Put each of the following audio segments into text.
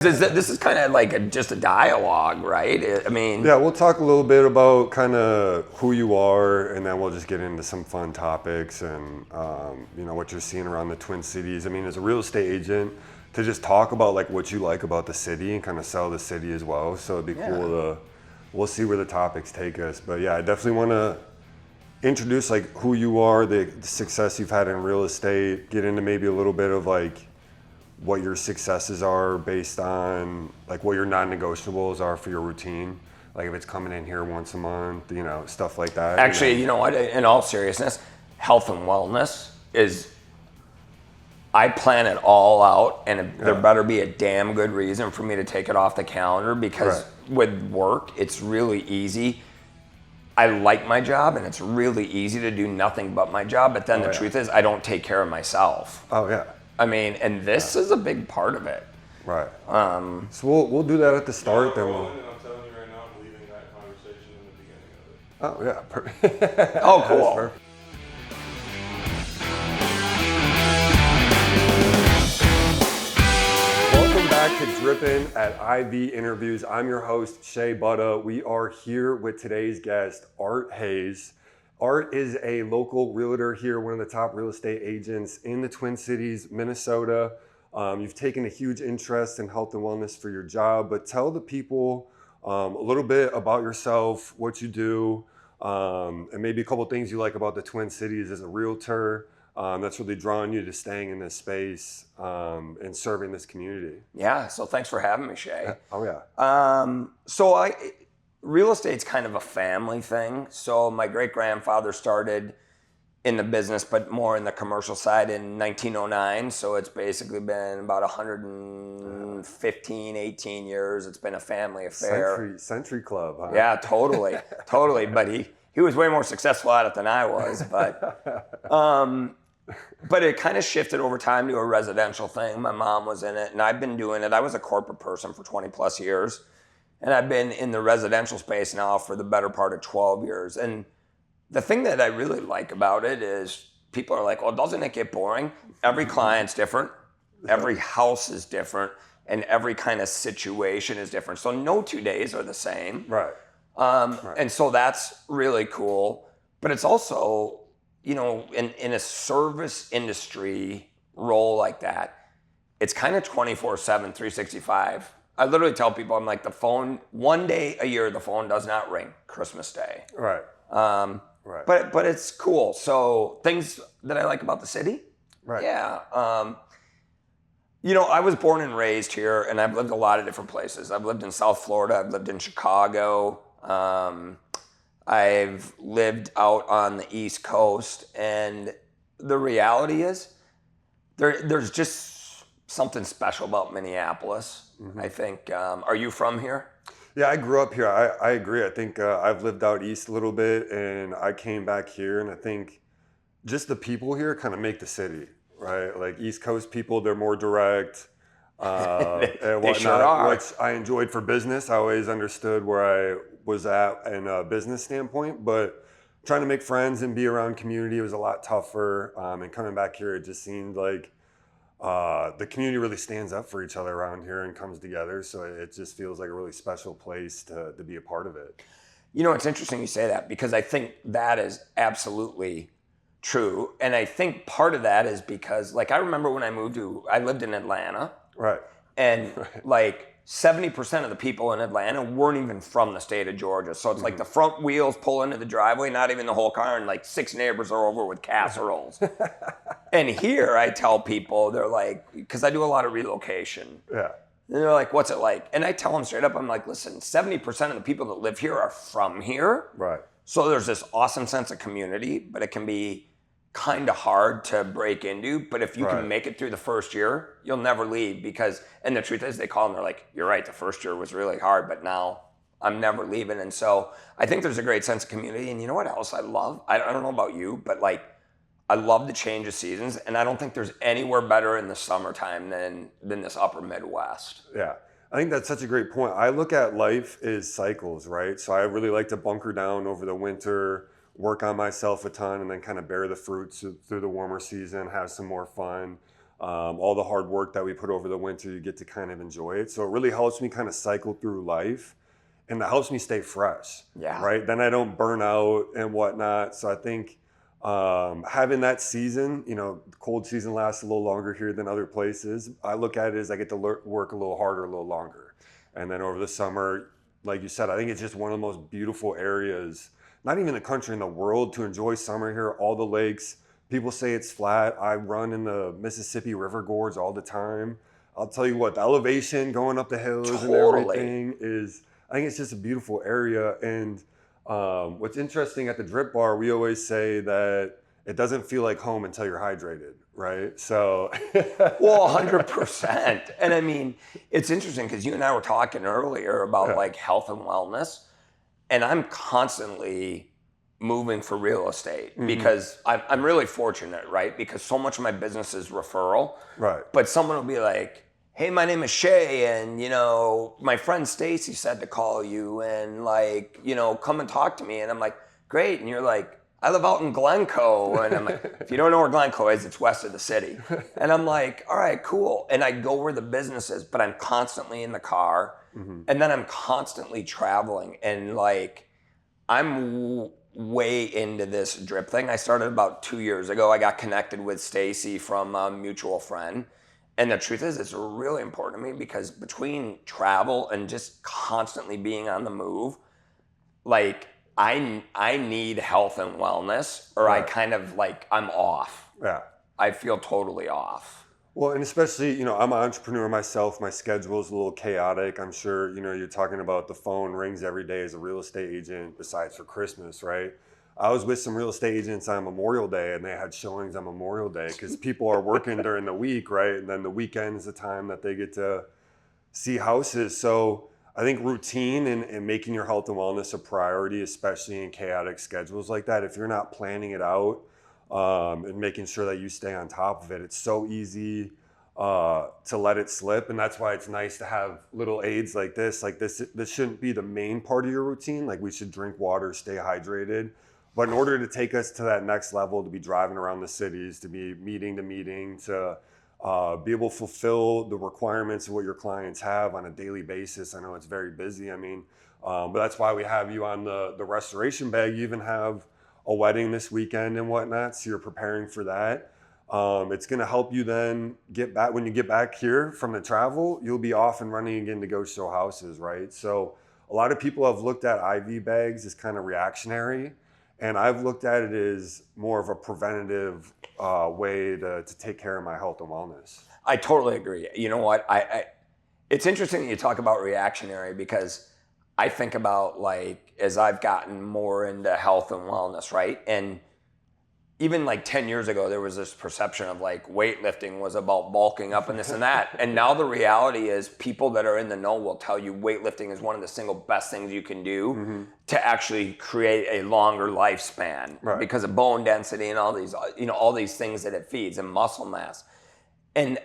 This is kind of like just a dialogue, right? I mean, Yeah, we'll talk a little bit about kind of who you are, and then we'll just get into some fun topics and what you're seeing around the Twin Cities. I mean, as a real estate agent, to just talk about like what you like about the city and kind of sell the city as well. So it'd be cool to, we'll see where the topics take us. But yeah, I definitely want to introduce like who you are, the success you've had in real estate, get into maybe a little bit of like what your successes are based on like what your non-negotiables are for your routine. Like if it's coming in here once a month, stuff like that. actually, you know what? In all seriousness, health and wellness is, I plan it all out, and there better be a damn good reason for me to take it off the calendar, because with work, it's really easy. I like my job, and it's really easy to do nothing but my job, but then the truth is I don't take care of myself. Oh yeah. I mean, and this is a big part of it. Right. So we'll do that at the start. Then I'm telling you right now, I'm leaving that conversation in the beginning of it. Oh yeah. Perfect. Oh, cool. Welcome back to Drippin' at IV Interviews. I'm your host, Shea Butta. We are here with today's guest, Art Hayes. Art is a local realtor here, one of the top real estate agents in the Twin Cities, Minnesota. You've taken a huge interest in health and wellness for your job, but tell the people a little bit about yourself, what you do, and maybe a couple things you like about the Twin Cities as a realtor that's really drawing you to staying in this space and serving this community. Yeah, so thanks for having me, Shay. Oh yeah. Real estate's kind of a family thing. So my great-grandfather started in the business, but more in the commercial side in 1909. So it's basically been about 115, 18 years. It's been a family affair. Century Club, huh? Yeah, totally, totally. But he was way more successful at it than I was. But it kind of shifted over time to a residential thing. My mom was in it, and I've been doing it. I was a corporate person for 20 plus years. And I've been in the residential space now for the better part of 12 years. And the thing that I really like about it is people are like, well, doesn't it get boring? Every client's different. Every house is different. And every kind of situation is different. So no 2 days are the same. Right. And so that's really cool. But it's also, in a service industry role like that, it's kind of 24/7, 365. I literally tell people, I'm like, the phone, one day a year, the phone does not ring, Christmas Day. Right. Right. But it's cool. So things that I like about the city. Right. Yeah. I was born and raised here, and I've lived a lot of different places. I've lived in South Florida. I've lived in Chicago. I've lived out on the East Coast. And the reality is there's just something special about Minneapolis. I think, are you from here? Yeah, I grew up here. I agree. I think I've lived out east a little bit, and I came back here, and I think just the people here kind of make the city, right? Like East Coast people, they're more direct and whatnot, they sure are. which I enjoyed for business. I always understood where I was at in a business standpoint, but trying to make friends and be around community was a lot tougher. And coming back here, it just seemed like the community really stands up for each other around here and comes together. So it just feels like a really special place to be a part of it. It's interesting you say that, because I think that is absolutely true. And I think part of that is because, like, I remember when I lived in Atlanta. Right. And like 70% of the people in Atlanta weren't even from the state of Georgia. So it's like the front wheels pull into the driveway, not even the whole car, and like 6 neighbors are over with casseroles. And here I tell people, they're like, because I do a lot of relocation. Yeah. And they're like, what's it like? And I tell them straight up, I'm like, listen, 70% of the people that live here are from here. Right. So there's this awesome sense of community, but it can be kind of hard to break into. But if you can make it through the first year, you'll never leave, because, and the truth is, they call them, they're like, you're right, the first year was really hard, but now I'm never leaving. And so I think there's a great sense of community. And you know what else I love? I don't know about you, but like, I love the change of seasons, and I don't think there's anywhere better in the summertime than this upper Midwest. Yeah. I think that's such a great point. I look at life as cycles, right? So I really like to bunker down over the winter, work on myself a ton, and then kind of bear the fruits through the warmer season, have some more fun. all the hard work that we put over the winter, you get to kind of enjoy it. So it really helps me kind of cycle through life, and that helps me stay fresh. Yeah. Right. Then I don't burn out and whatnot. So I think having that season, the cold season lasts a little longer here than other places. I look at it as I get to work a little harder, a little longer. And then over the summer, like you said, I think it's just one of the most beautiful areas, not even the country, in the world, to enjoy summer here. All the lakes, people say it's flat. I run in the Mississippi River gorge all the time. I'll tell you what, the elevation going up the hills and everything is, I think it's just a beautiful area. And what's interesting at the Drip Bar, we always say that it doesn't feel like home until you're hydrated, right? So, well, 100%. And I mean, it's interesting because you and I were talking earlier about like health and wellness, and I'm constantly moving for real estate because I'm really fortunate, right? Because so much of my business is referral. Right. But someone will be like, hey, my name is Shea, and my friend Stacy said to call you and like, come and talk to me. And I'm like, great. And you're like, I live out in Glencoe. And I'm like, if you don't know where Glencoe is, it's west of the city. And I'm like, all right, cool. And I go where the business is, but I'm constantly in the car. And then I'm constantly traveling. And like, I'm way into this drip thing. I started about 2 years ago. I got connected with Stacy from a mutual friend. And the truth is, it's really important to me because between travel and just constantly being on the move, like I need health and wellness, or I kind of like, I'm off. Yeah. I feel totally off. Well, and especially, I'm an entrepreneur myself. My schedule is a little chaotic. I'm sure, you're talking about the phone rings every day as a real estate agent, besides for Christmas, right? I was with some real estate agents on Memorial Day, and they had showings on Memorial Day because people are working during the week, right? And then the weekend is the time that they get to see houses. So I think routine and making your health and wellness a priority, especially in chaotic schedules like that, if you're not planning it out and making sure that you stay on top of it, it's so easy to let it slip. And that's why it's nice to have little aids like this. Like this shouldn't be the main part of your routine. Like we should drink water, stay hydrated. But in order to take us to that next level, to be driving around the cities, to be meeting to meeting, to be able to fulfill the requirements of what your clients have on a daily basis. I know it's very busy. I mean, but that's why we have you on the restoration bag. You even have a wedding this weekend and whatnot, so you're preparing for that. It's going to help you then get back. When you get back here from the travel, you'll be off and running again to go show houses, right? So a lot of people have looked at IV bags as kind of reactionary. And I've looked at it as more of a preventative way to take care of my health and wellness. I totally agree. You know what? It's interesting that you talk about reactionary because I think about like, as I've gotten more into health and wellness, right? And even like 10 years ago, there was this perception of like weightlifting was about bulking up and this and that. And now the reality is people that are in the know will tell you weightlifting is one of the single best things you can do to actually create a longer lifespan because of bone density and all these, all these things that it feeds and muscle mass. And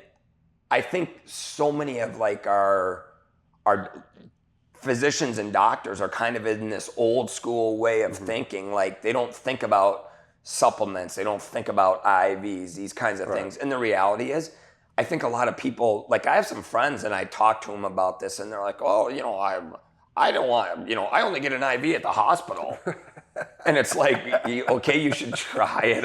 I think so many of like our physicians and doctors are kind of in this old school way of thinking. Like they don't think about supplements, they don't think about IVs, these kinds of things. And the reality is, I think a lot of people, like I have some friends and I talk to them about this and they're like, oh, I don't want, I only get an IV at the hospital. And it's like, okay, you should try it.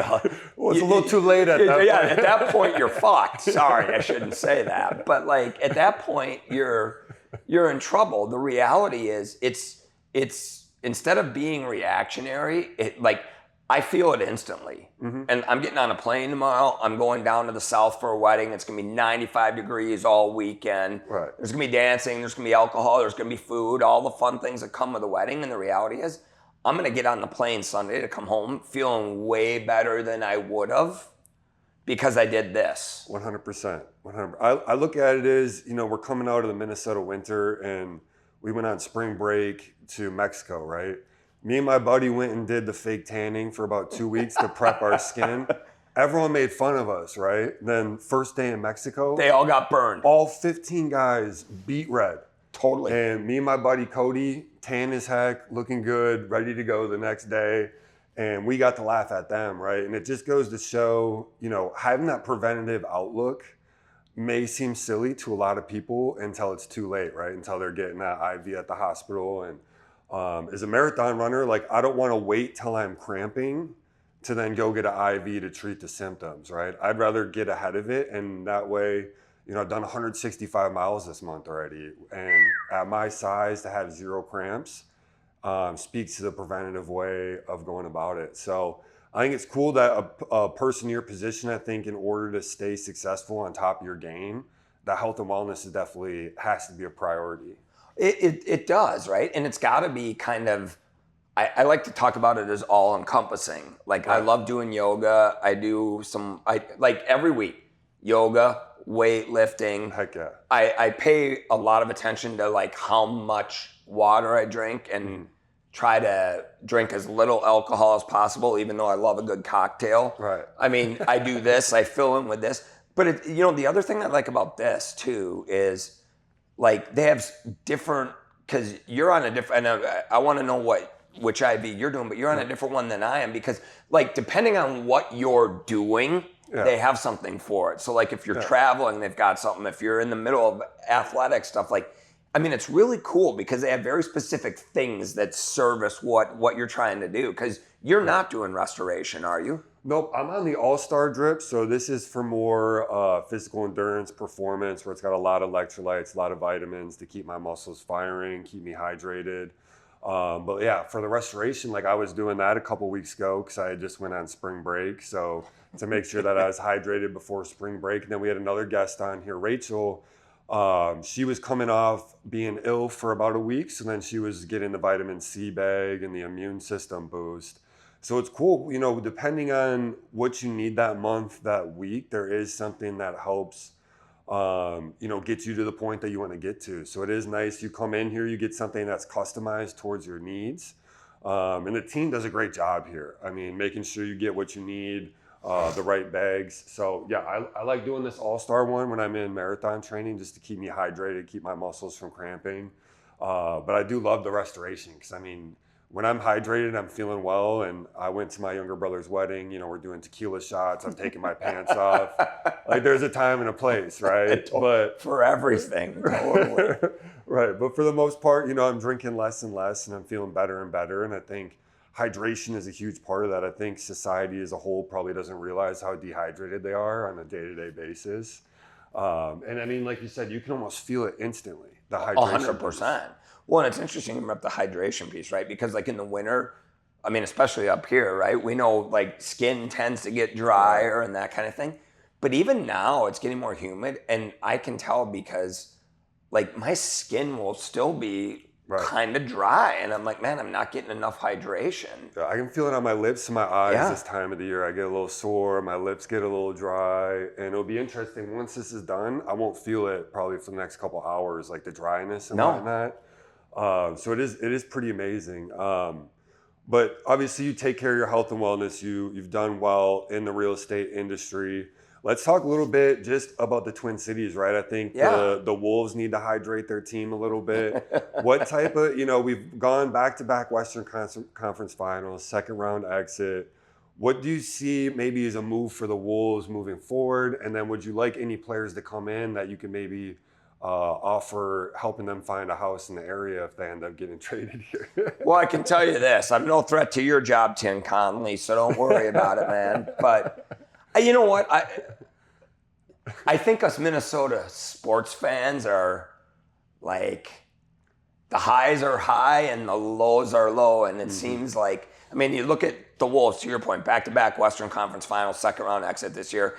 Well, it's a little too late at that point. Yeah, at that point you're fucked. Sorry, I shouldn't say that. But like at that point you're in trouble. The reality is it's instead of being reactionary, I feel it instantly. And I'm getting on a plane tomorrow. I'm going down to the South for a wedding. It's gonna be 95 degrees all weekend. Right. There's gonna be dancing, there's gonna be alcohol, there's gonna be food, all the fun things that come with a wedding. And the reality is, I'm gonna get on the plane Sunday to come home feeling way better than I would have because I did this. 100%. 100%. I look at it as, we're coming out of the Minnesota winter and we went on spring break to Mexico, right? Me and my buddy went and did the fake tanning for about 2 weeks to prep our skin. Everyone made fun of us, right? Then first day in Mexico, they all got burned. All 15 guys beat red. Totally. And me and my buddy Cody, tan as heck, looking good, ready to go the next day. And we got to laugh at them, right? And it just goes to show, having that preventative outlook may seem silly to a lot of people until it's too late, right? Until they're getting that IV at the hospital. And as a marathon runner, like I don't want to wait till I'm cramping to then go get an IV to treat the symptoms, right? I'd rather get ahead of it, and that way, you know, I've done 165 miles this month already, and at my size to have 0 cramps speaks to the preventative way of going about it. So I think it's cool that a person in your position, I think in order to stay successful on top of your game, that health and wellness is definitely has to be a priority. It does, right? And it's got to be kind of, I like to talk about it as all encompassing. Like I love doing yoga. I do like every week, yoga, weightlifting. Heck yeah. I pay a lot of attention to like how much water I drink and try to drink as little alcohol as possible, even though I love a good cocktail. Right. I mean, I do this, I fill in with this. But you know, the other thing I like about this too is like they have different, because you're on a different, and I want to know which IV you're doing, but you're on a different one than I am, because like depending on what you're doing, they have something for it. So like if you're traveling, they've got something. If you're in the middle of athletic stuff, like, I mean, it's really cool because they have very specific things that service what you're trying to do, because you're not doing restoration, are you? Nope, I'm on the All-Star drip, so this is for more physical endurance performance, where it's got a lot of electrolytes, a lot of vitamins to keep my muscles firing, keep me hydrated. But yeah, for the restoration, like I was doing that a couple weeks ago because I just went on spring break. So to make sure that I was hydrated before spring break. And then we had another guest on here, Rachel. She was coming off being ill for about a week. So then she was getting the vitamin C bag and the immune system boost. So it's cool, you know, depending on what you need that month, that week, there is something that helps you know, get you to the point that you want to get to. So it is nice. You come in here, you get something that's customized towards your needs. And the team does a great job here. I mean, making sure you get what you need, the right bags. So yeah, I like doing this All-Star one when I'm in marathon training, just to keep me hydrated, keep my muscles from cramping. But I do love the restoration because I mean, when I'm hydrated, I'm feeling well. And I went to my younger brother's wedding, you know, we're doing tequila shots. I'm taking my pants off. Like there's a time and a place, right? But for everything, totally. Right. But for the most part, you know, I'm drinking less and less and I'm feeling better and better. And I think hydration is a huge part of that. I think society as a whole probably doesn't realize how dehydrated they are on a day-to-day basis. And I mean, like you said, you can almost feel it instantly. The hydration. 100%. Well, and it's interesting you bring up the hydration piece, right? Because like in the winter, I mean, especially up here, right? We know like skin tends to get drier and that kind of thing. But even now it's getting more humid, and I can tell because like my skin will still be kind of dry. And I'm like, man, I'm not getting enough hydration. Yeah, I can feel it on my lips and my eyes this time of the year. I get a little sore, my lips get a little dry, and it'll be interesting. Once this is done, I won't feel it probably for the next couple hours, like the dryness and whatnot. So it is pretty amazing. But obviously you take care of your health and wellness. You've done well in the real estate industry. Let's talk a little bit just about the Twin Cities, right? I think the Wolves need to hydrate their team a little bit. What type of, you know, we've gone back-to-back Western Conference Finals, second round exit. What do you see maybe as a move for the Wolves moving forward? And then would you like any players to come in that you can maybe offer helping them find a house in the area if they end up getting traded here? Well, I can tell you this. I'm no threat to your job, Tim Conley, so don't worry about it, man. But you know what? I think us Minnesota sports fans are like, the highs are high and the lows are low. And it seems like, I mean, you look at the Wolves, to your point, back-to-back Western Conference Finals, second round exit this year.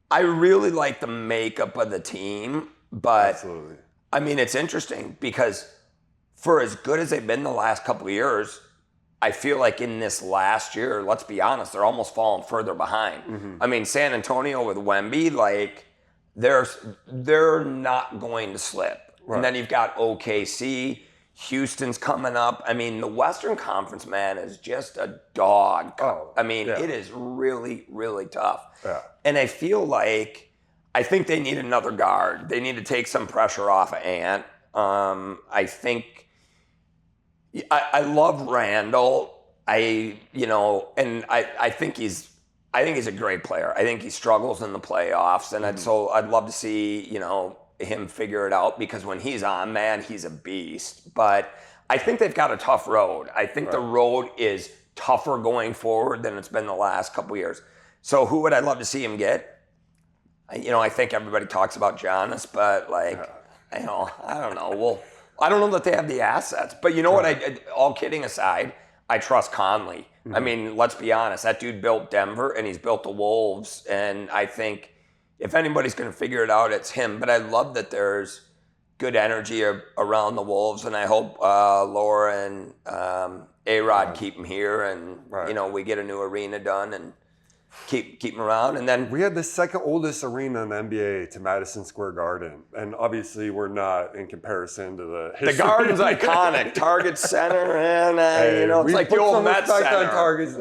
I really like the makeup of the team, but Absolutely. I mean, it's interesting because for as good as they've been the last couple of years, I feel like in this last year, let's be honest, they're almost falling further behind. I mean, San Antonio with Wemby, like they're not going to slip. And then you've got OKC, Houston's coming up. I mean, the Western Conference, man, is just a dog. I mean, it is really, really tough. And I feel like, I think they need another guard. They need to take some pressure off of Ant. I think, I love Randall. I think I think he's a great player. I think he struggles in the playoffs, and I'd love to see, him figure it out, because when he's on, man, he's a beast. But I think they've got a tough road. I think the road is tougher going forward than it's been the last couple years. So who would I love to see him get? I think everybody talks about Giannis, but I don't know. Well, I don't know that they have the assets. But you know what? All kidding aside, I trust Conley. I mean, let's be honest. That dude built Denver, and he's built the Wolves. And I think if anybody's going to figure it out, it's him. But I love that there's good energy around the Wolves, and I hope Laura and A-Rod keep him here, and we get a new arena done and keep him around. And then we had the second oldest arena in the NBA to Madison Square Garden, and obviously we're not in comparison to the history. The Garden's iconic. Target Center, and it's like the old Met Center. On Target's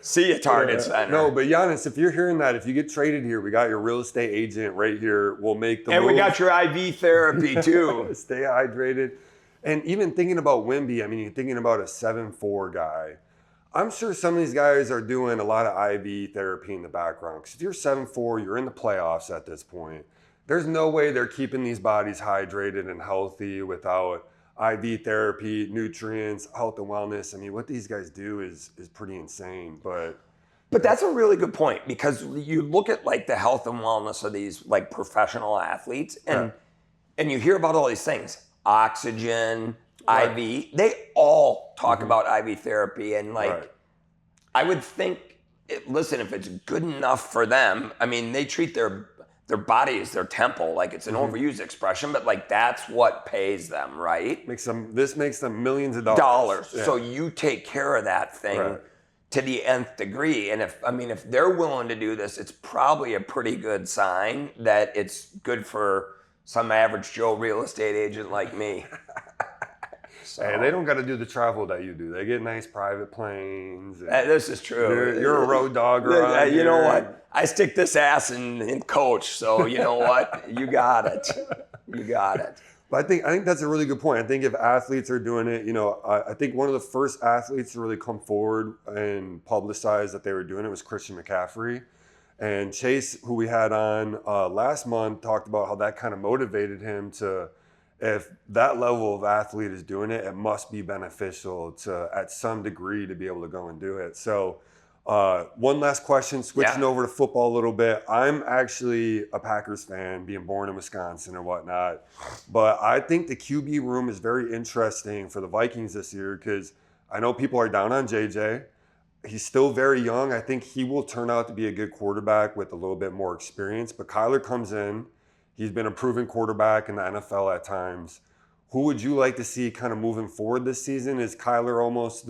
See you, Target Center. No, but Giannis, if you're hearing that, if you get traded here, we got your real estate agent right here. We'll make the move. We got your IV therapy too. Stay hydrated. And even thinking about Wemby, I mean, you're thinking about a 7'4" guy. I'm sure some of these guys are doing a lot of IV therapy in the background. Because if you're 7'4", you're in the playoffs at this point. There's no way they're keeping these bodies hydrated and healthy without IV therapy, nutrients, health and wellness. I mean, what these guys do is pretty insane. But that's a really good point, because you look at the health and wellness of these professional athletes, and you hear about all these things, oxygen, IV. They all talk about IV therapy, and I would think, listen, if it's good enough for them, I mean, they treat their body as their temple. It's an overused expression, but that's what pays them, right? This makes them millions of dollars. Yeah. So you take care of that thing to the nth degree. And if they're willing to do this, it's probably a pretty good sign that it's good for some average Joe real estate agent like me. So, hey, they don't got to do the travel that you do. They get nice private planes. This is true. You're a road dog. You know what? I stick this ass in coach. So you know what? You got it. You got it. But I think that's a really good point. I think if athletes are doing it, I think one of the first athletes to really come forward and publicize that they were doing it was Christian McCaffrey. And Chase, who we had on last month, talked about how that kind of motivated him to, if that level of athlete is doing it, it must be beneficial to, at some degree, to be able to go and do it. So one last question, switching over to football a little bit. I'm actually a Packers fan, being born in Wisconsin and whatnot. But I think the QB room is very interesting for the Vikings this year, because I know people are down on JJ. He's still very young. I think he will turn out to be a good quarterback with a little bit more experience. But Kyler comes in. He's been a proven quarterback in the NFL at times. Who would you like to see kind of moving forward this season? Is Kyler almost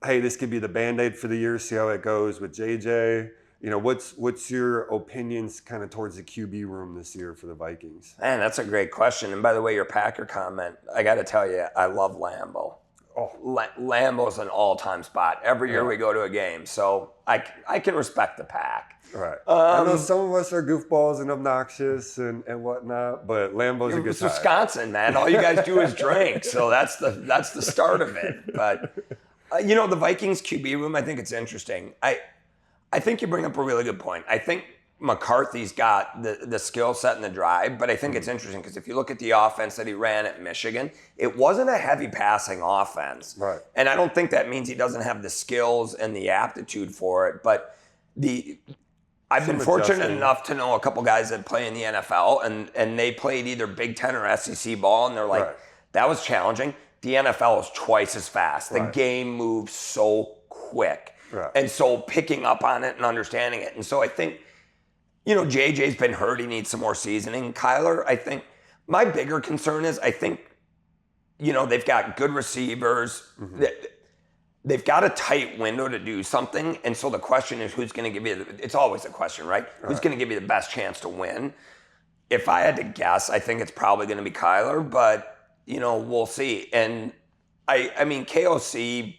hey, this could be the Band-Aid for the year, see how it goes with JJ? What's your opinions kind of towards the QB room this year for the Vikings? Man, that's a great question. And by the way, your Packer comment, I got to tell you, I love Lambeau. Oh, Lambeau's an all-time spot. Every year we go to a game, so I can respect the Pack. Right. I know some of us are goofballs and obnoxious and whatnot, but Lambeau's a good time. It's Wisconsin, man. All you guys do is drink, so that's the start of it. But the Vikings QB room, I think it's interesting. I think you bring up a really good point. I think McCarthy's got the skill set and the drive, but I think it's interesting because if you look at the offense that he ran at Michigan, it wasn't a heavy passing offense. Right. And I don't think that means he doesn't have the skills and the aptitude for it, but I've been fortunate enough to know a couple guys that play in the NFL, and they played either Big Ten or SEC ball, and they're like, that was challenging. The NFL is twice as fast. The game moves so quick. Right. And so picking up on it and understanding it. And so I think, JJ's been hurt. He needs some more seasoning. Kyler, I think, my bigger concern is, I think, they've got good receivers. Mm-hmm. They've got a tight window to do something. And so the question is, who's going to give you, it's always a question, right? Who's going to give you the best chance to win? If I had to guess, I think it's probably going to be Kyler, but, we'll see. And I mean, KOC,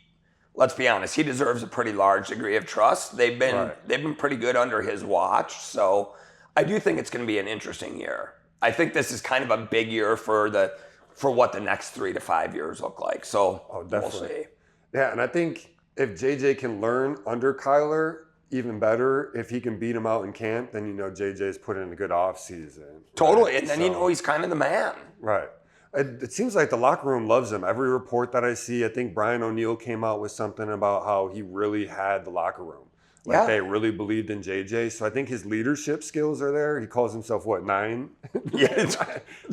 let's be honest, he deserves a pretty large degree of trust. They've been pretty good under his watch. So I do think it's going to be an interesting year. I think this is kind of a big year for what the next 3 to 5 years look like. So we'll see. Yeah, and I think if JJ can learn under Kyler, even better. If he can beat him out in camp, then you know JJ's put in a good off season. Totally, right? and then you know he's kind of the man. Right. It seems like the locker room loves him. Every report that I see, I think Brian O'Neill came out with something about how he really had the locker room. Like they really believed in JJ. So I think his leadership skills are there. He calls himself, what, 9? Yeah.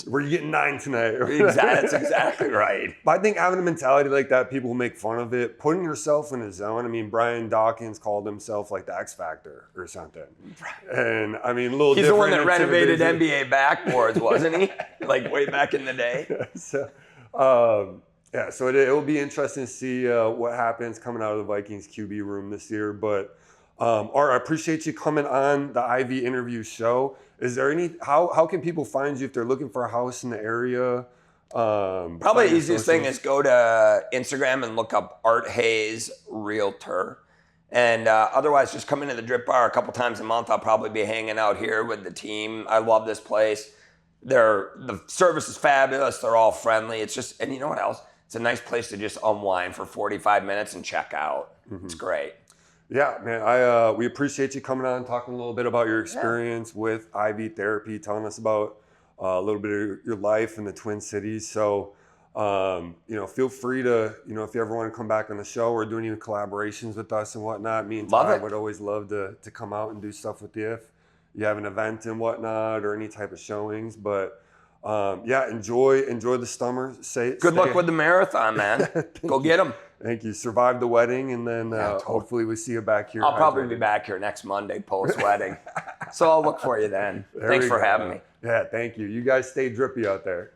We're getting 9 tonight. That's exactly right. But I think having a mentality like that, people will make fun of it. Putting yourself in a zone. I mean, Brian Dawkins called himself like the X Factor or something. And I mean, a little He's different. the one that renovated NBA backboards, wasn't he? Like way back in the day. So it will be interesting to see what happens coming out of the Vikings QB room this year. But Art, I appreciate you coming on the Ivy Interview Show. Is there how can people find you if they're looking for a house in the area? Probably the easiest thing is go to Instagram and look up Art Hayes Realtor. And otherwise, just come into the Drip Bar a couple times a month. I'll probably be hanging out here with the team. I love this place. The service is fabulous. They're all friendly. It's just, and you know what else? It's a nice place to just unwind for 45 minutes and check out. Mm-hmm. It's great. Yeah, man. We appreciate you coming on and talking a little bit about your experience with IV therapy, telling us about a little bit of your life in the Twin Cities. So, feel free to, if you ever want to come back on the show or do any collaborations with us and whatnot, me and Ty would always love to come out and do stuff with you if you have an event and whatnot or any type of showings. But enjoy the summer. Good luck with the marathon, man. Go get them. Thank you. Survive the wedding, and then hopefully we see you back here. I'll probably be back here next Monday post-wedding. So I'll look for you then. Thanks for having me. Yeah, thank you. You guys stay drippy out there.